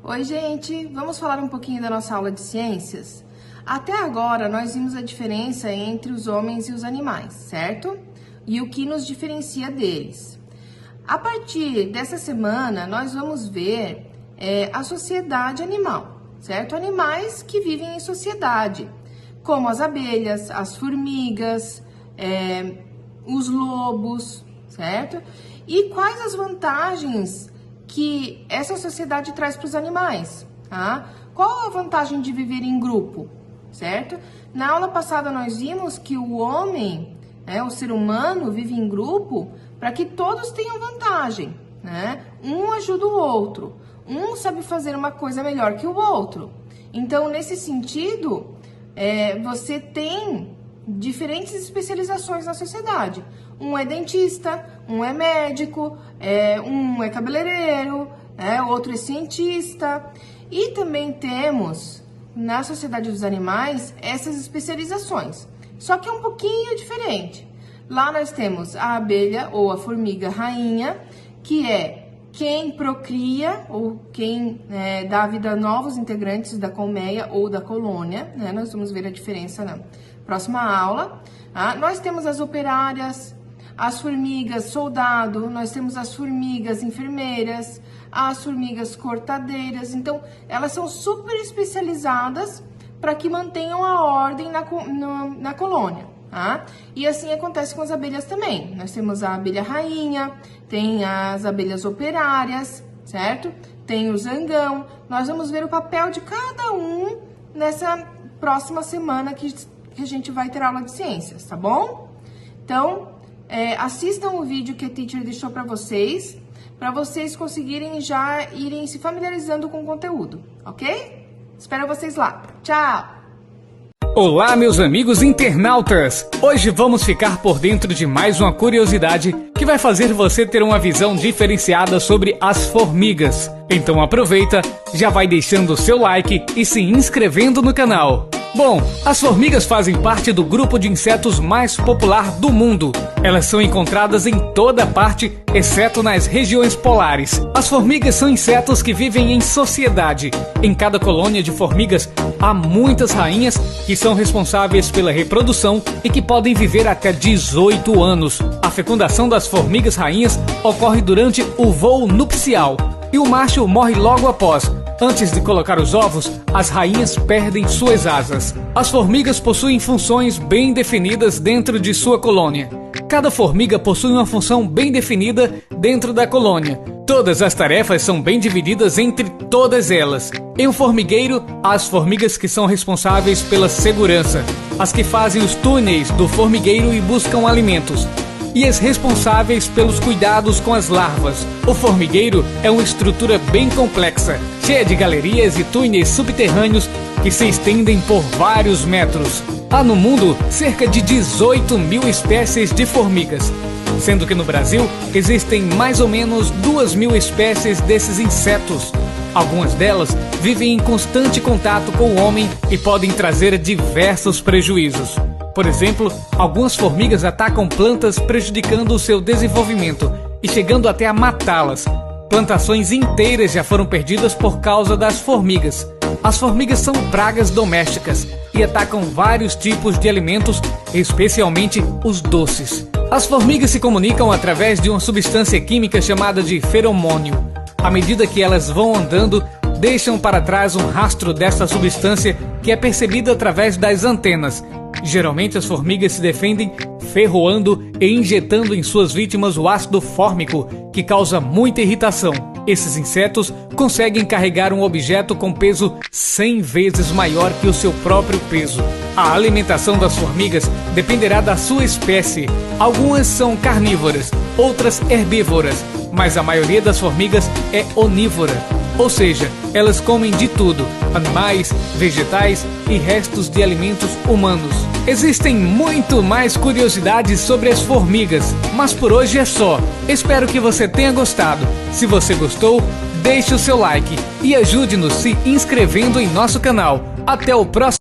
Oi, gente! Vamos falar um pouquinho da nossa aula de ciências? Até agora, nós vimos a diferença entre os homens e os animais, certo? E o que nos diferencia deles. A partir dessa semana, nós vamos ver a sociedade animal, certo? Animais que vivem em sociedade, como as abelhas, as formigas, os lobos, certo? E quais as vantagens que essa sociedade traz para os animais, tá? Qual a vantagem de viver em grupo, certo? Na aula passada nós vimos que o homem, o ser humano, vive em grupo para que todos tenham vantagem, né? Um ajuda o outro, um sabe fazer uma coisa melhor que o outro. Então, nesse sentido, você tem diferentes especializações na sociedade. Um é dentista, um é médico, um é cabeleireiro, outro é cientista. E também temos, na sociedade dos animais, essas especializações. Só que é um pouquinho diferente. Lá nós temos a abelha ou a formiga rainha, que é quem procria ou quem dá vida a novos integrantes da colmeia ou da colônia, né? Nós vamos ver a diferença na próxima aula. Nós temos as operárias, as formigas soldado, nós temos as formigas enfermeiras, as formigas cortadeiras. Então, elas são super especializadas para que mantenham a ordem na colônia. E assim acontece com as abelhas também. Nós temos a abelha rainha, tem as abelhas operárias, certo? Tem o zangão. Nós vamos ver o papel de cada um nessa próxima semana que a gente vai ter aula de ciências, tá bom? Então, assistam o vídeo que a teacher deixou para vocês conseguirem já irem se familiarizando com o conteúdo, ok? Espero vocês lá. Tchau! Olá, meus amigos internautas! Hoje vamos ficar por dentro de mais uma curiosidade que vai fazer você ter uma visão diferenciada sobre as formigas. Então aproveita, já vai deixando o seu like e se inscrevendo no canal. Bom, as formigas fazem parte do grupo de insetos mais popular do mundo. Elas são encontradas em toda parte, exceto nas regiões polares. As formigas são insetos que vivem em sociedade. Em cada colônia de formigas, há muitas rainhas que são responsáveis pela reprodução e que podem viver até 18 anos. A fecundação das formigas rainhas ocorre durante o voo nupcial e o macho morre logo após. Antes de colocar os ovos, as rainhas perdem suas asas. As formigas possuem funções bem definidas dentro de sua colônia. Cada formiga possui uma função bem definida dentro da colônia. Todas as tarefas são bem divididas entre todas elas. Em um formigueiro, há as formigas que são responsáveis pela segurança, as que fazem os túneis do formigueiro e buscam alimentos, e as responsáveis pelos cuidados com as larvas. O formigueiro é uma estrutura bem complexa, cheia de galerias e túneis subterrâneos que se estendem por vários metros. Há no mundo cerca de 18 mil espécies de formigas, sendo que no Brasil existem mais ou menos 2.000 espécies desses insetos. Algumas delas vivem em constante contato com o homem e podem trazer diversos prejuízos. Por exemplo, algumas formigas atacam plantas prejudicando o seu desenvolvimento e chegando até a matá-las. Plantações inteiras já foram perdidas por causa das formigas. As formigas são pragas domésticas e atacam vários tipos de alimentos, especialmente os doces. As formigas se comunicam através de uma substância química chamada de feromônio. À medida que elas vão andando, deixam para trás um rastro dessa substância que é percebida através das antenas. Geralmente as formigas se defendem ferroando e injetando em suas vítimas o ácido fórmico, que causa muita irritação. Esses insetos conseguem carregar um objeto com peso 100 vezes maior que o seu próprio peso. A alimentação das formigas dependerá da sua espécie. Algumas são carnívoras, outras herbívoras, mas a maioria das formigas é onívora. Ou seja, elas comem de tudo, animais, vegetais e restos de alimentos humanos. Existem muito mais curiosidades sobre as formigas, mas por hoje é só. Espero que você tenha gostado. Se você gostou, deixe o seu like e ajude-nos se inscrevendo em nosso canal. Até o próximo